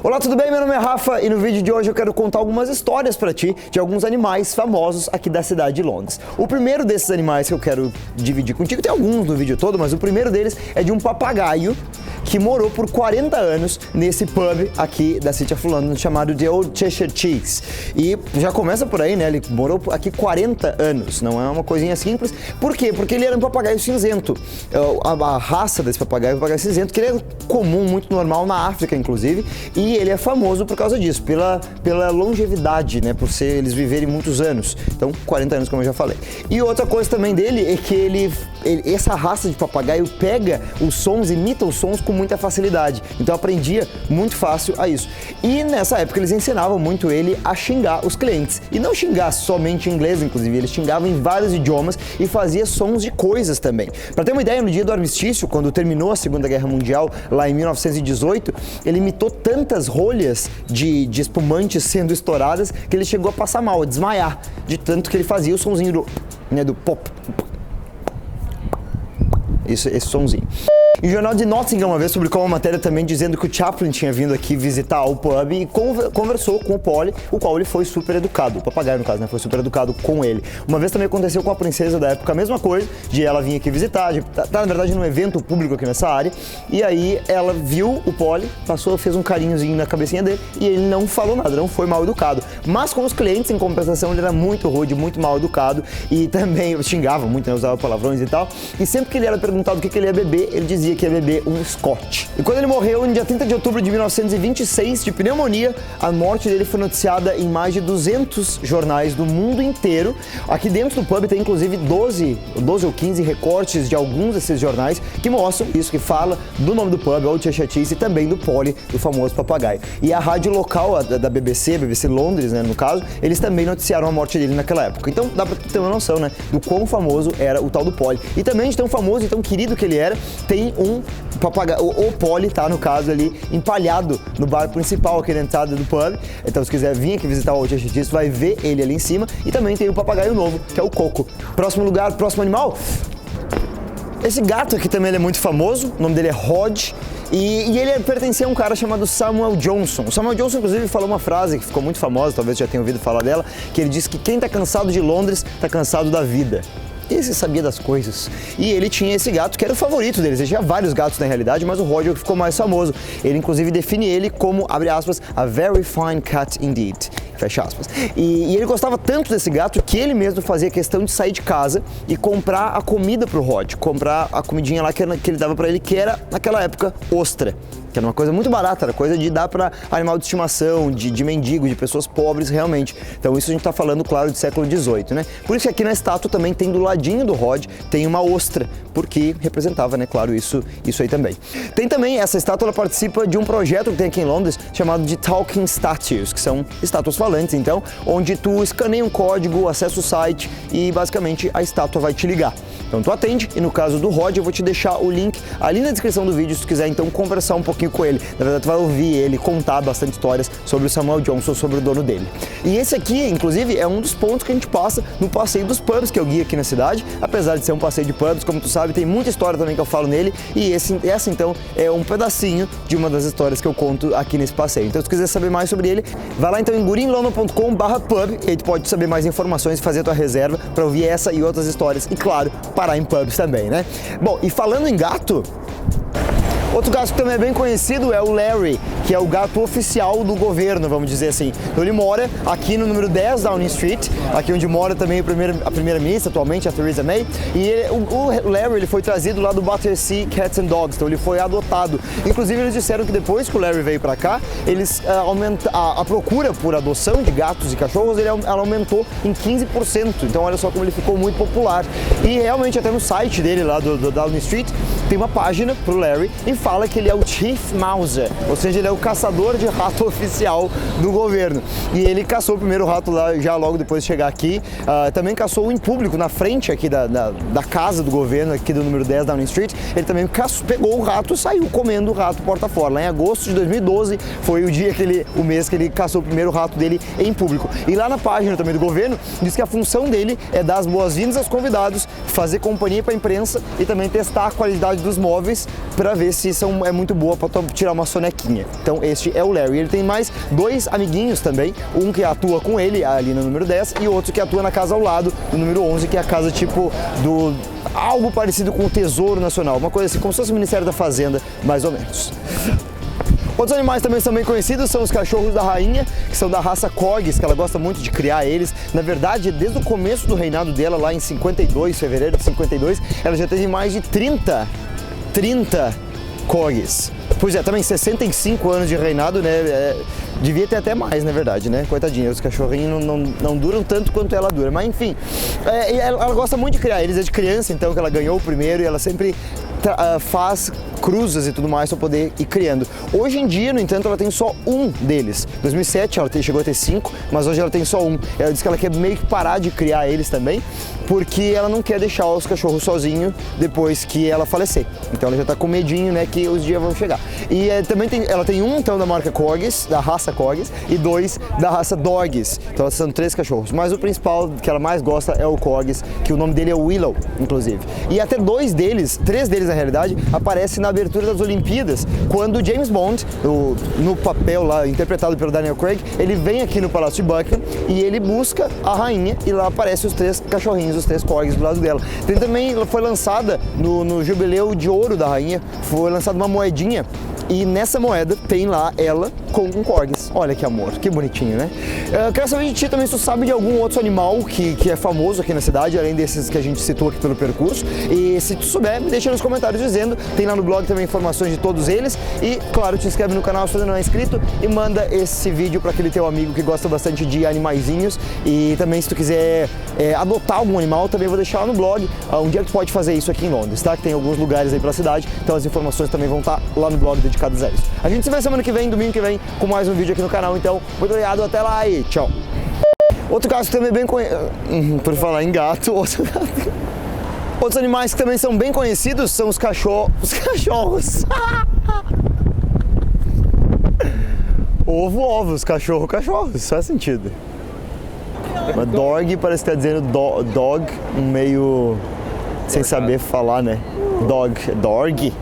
Olá, tudo bem? Meu nome é Rafa e no vídeo de hoje eu quero contar algumas histórias pra ti de alguns animais famosos aqui da cidade de Londres. O primeiro desses animais que eu quero dividir contigo, tem alguns no vídeo todo, mas o primeiro deles é de um papagaio que morou por 40 anos nesse pub aqui da City of London chamado The Old Cheshire Cheese. E já começa por aí, né? Ele morou aqui 40 anos, não é uma coisinha simples. Por quê? Porque ele era um papagaio cinzento. A raça desse papagaio é um papagaio cinzento, que ele é comum, muito normal na África, inclusive, e ele é famoso por causa disso, pela longevidade, né? Por eles viverem muitos anos. Então, 40 anos, como eu já falei. E outra coisa também dele é que essa raça de papagaio pega os sons, imita os sons com muita facilidade. Então aprendia muito fácil a isso. E nessa época eles ensinavam muito ele a xingar os clientes. E não xingar somente em inglês, inclusive, eles xingavam em vários idiomas e fazia sons de coisas também. Para ter uma ideia, no dia do armistício, quando terminou a Segunda Guerra Mundial, lá em 1918, ele imitou tantas rolhas de espumantes sendo estouradas que ele chegou a passar mal, a desmaiar, de tanto que ele fazia o sonzinho do pop. Esse sonzinho. Em jornal de Nottingham, uma vez, publicou uma matéria também dizendo que o Chaplin tinha vindo aqui visitar o pub e conversou com o Polly, o qual ele foi super educado, o papagaio no caso, né, foi super educado com ele. Uma vez também aconteceu com a princesa da época, a mesma coisa, de ela vir aqui visitar, na verdade num evento público aqui nessa área, e aí ela viu o Polly, fez um carinhozinho na cabecinha dele e ele não falou nada, não foi mal educado. Mas com os clientes, em compensação, ele era muito rude, muito mal educado e também xingava muito, né, usava palavrões e tal, e sempre que ele era perguntado o que ele ia beber, ele dizia que ia beber um Scotch. E quando ele morreu, no dia 30 de outubro de 1926, de pneumonia, a morte dele foi noticiada em mais de 200 jornais do mundo inteiro. Aqui dentro do pub tem inclusive 12 ou 15 recortes de alguns desses jornais que mostram isso, que fala do nome do pub, Old Cheshire Cheese, e também do Polly, do famoso papagaio. E a rádio local da BBC Londres, né, no caso, eles também noticiaram a morte dele naquela época. Então dá pra ter uma noção, né, do quão famoso era o tal do Polly. E também de tão famoso e tão querido que ele era, tem um papagaio, o Polly tá, no caso, ali, empalhado no bar principal aqui na entrada do pub. Então, se quiser vir aqui visitar o Old Cheshire Cheese, vai ver ele ali em cima. E também tem o papagaio novo, que é o Coco. Próximo lugar, próximo animal. Esse gato aqui também ele é muito famoso, o nome dele é Rod. E ele pertencia a um cara chamado Samuel Johnson. O Samuel Johnson, inclusive, falou uma frase que ficou muito famosa, talvez já tenha ouvido falar dela, que ele disse que quem tá cansado de Londres tá cansado da vida. Esse sabia das coisas. E ele tinha esse gato que era o favorito deles. Ele tinha vários gatos na realidade, mas o Roger ficou mais famoso. Ele inclusive define ele como, abre aspas, a very fine cat indeed. Fecha aspas. E ele gostava tanto desse gato que ele mesmo fazia questão de sair de casa e comprar a comida pro Rod, comprar a comidinha lá que ele dava pra ele, que era, naquela época, ostra. Que era uma coisa muito barata, era coisa de dar para animal de estimação, de mendigo, de pessoas pobres realmente. Então isso a gente tá falando, claro, do século XVIII, né? Por isso que aqui na estátua também tem do ladinho do Rod, tem uma ostra, porque representava, né, claro, isso aí também. Tem também, essa estátua, ela participa de um projeto que tem aqui em Londres, chamado de Talking Statues, que são estátuas falantes, então, onde tu escaneia um código, acessa o site e basicamente a estátua vai te ligar. Então tu atende, e no caso do Rod eu vou te deixar o link ali na descrição do vídeo, se tu quiser então conversar um pouquinho com ele. Na verdade tu vai ouvir ele contar bastante histórias sobre o Samuel Johnson, sobre o dono dele. E esse aqui, inclusive, é um dos pontos que a gente passa no passeio dos pubs, que é o guia aqui na cidade. Apesar de ser um passeio de pubs, como tu sabe, tem muita história também que eu falo nele, e essa então é um pedacinho de uma das histórias que eu conto aqui nesse passeio. Então se tu quiser saber mais sobre ele, vai lá então em gurinlondon.com/pub, e aí tu pode saber mais informações e fazer a tua reserva para ouvir essa e outras histórias, e claro, parar em pubs também, né? Bom, e falando em gato, outro gato que também é bem conhecido é o Larry, que é o gato oficial do governo, vamos dizer assim. Então ele mora aqui no número 10 Downing Street, aqui onde mora também a primeira-ministra atualmente, a Theresa May. E o Larry, ele foi trazido lá do Battersea Cats and Dogs, então ele foi adotado. Inclusive eles disseram que depois que o Larry veio pra cá, a procura por adoção de gatos e cachorros, ela aumentou em 15%. Então olha só como ele ficou muito popular. E realmente até no site dele lá do Downing Street, tem uma página pro Larry e fala que ele é o Chief Mouser, ou seja, ele é o caçador de rato oficial do governo. E ele caçou o primeiro rato lá já logo depois de chegar aqui. Também caçou em público, na frente aqui da casa do governo, aqui do número 10 Downing Street. Ele também pegou o rato e saiu comendo o rato porta fora. Lá em agosto de 2012 foi o mês que ele caçou o primeiro rato dele em público. E lá na página também do governo, diz que a função dele é dar as boas-vindas aos convidados, fazer companhia para a imprensa e também testar a qualidade loja dos móveis para ver se é muito boa para tirar uma sonequinha. Então este é o Larry. Ele tem mais 2 amiguinhos também, um que atua com ele ali no número 10 e outro que atua na casa ao lado, no número 11, que é a casa tipo do... algo parecido com o Tesouro Nacional, uma coisa assim, como se fosse o Ministério da Fazenda, mais ou menos. Outros animais também são bem conhecidos, são os cachorros da rainha, que são da raça Corgis, que ela gosta muito de criar eles. Na verdade, desde o começo do reinado dela, lá em 52, fevereiro de 52, ela já teve mais de 30 Corgis. Pois é, também 65 anos de reinado, né? Devia ter até mais, na verdade, né? Coitadinha, os cachorrinhos não duram tanto quanto ela dura. Mas enfim, ela gosta muito de criar eles, é de criança, então, que ela ganhou o primeiro e ela sempre faz cruzas e tudo mais para poder ir criando. Hoje em dia, no entanto, ela tem só um deles. Em 2007 ela chegou a ter 5, mas hoje ela tem só um. Ela diz que ela quer meio que parar de criar eles também, porque ela não quer deixar os cachorros sozinhos depois que ela falecer. Então ela já tá com medinho, né, que os dias vão chegar. E também ela tem um, então, da marca Corgis, da raça Corgis, e 2 da raça Dogs. Então são 3 cachorros. Mas o principal que ela mais gosta é o Corgis, que o nome dele é Willow, inclusive. E até 3 deles na realidade, aparecem na abertura das Olimpíadas, quando James Bond, no papel lá, interpretado pelo Daniel Craig, ele vem aqui no Palácio de Buckingham e ele busca a rainha e lá aparecem os 3 cachorrinhos, os 3 Corgis do lado dela. Tem também, ela foi lançada no Jubileu de Ouro da rainha, foi lançada uma moedinha e nessa moeda tem lá ela com um Corgis. Olha que amor, que bonitinho, né? Eu quero saber de ti também se tu sabe de algum outro animal que é famoso aqui na cidade, além desses que a gente citou aqui pelo percurso. E se tu souber, me deixa nos comentários dizendo. Tem lá no blog também informações de todos eles. E, claro, te inscreve no canal se você não é inscrito e manda esse vídeo para aquele teu amigo que gosta bastante de animaizinhos. E também, se tu quiser adotar algum animal, também vou deixar lá no blog onde é que tu pode fazer isso aqui em Londres, tá? Que tem alguns lugares aí pela cidade, então as informações também vão estar lá no blog dedicados a isso. A gente se vê semana que vem, domingo que vem, com mais um vídeo aqui no canal, então muito obrigado, até lá e tchau! Outro caso também bem conhecido, por falar em gato, outros animais que também são bem conhecidos são os cachorros. Ovos, cachorros, faz sentido. Mas dog parece que tá dizendo dog, meio sem saber falar, né? Dog.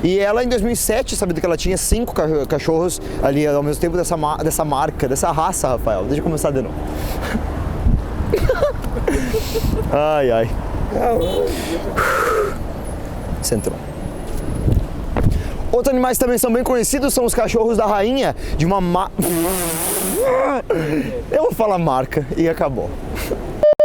E ela em 2007, sabendo que ela tinha 5 cachorros ali ao mesmo tempo dessa marca, dessa raça, Rafael. Deixa eu começar de novo. Ai. Centrou. Outros animais também são bem conhecidos, são os cachorros da rainha de uma Eu vou falar marca e acabou.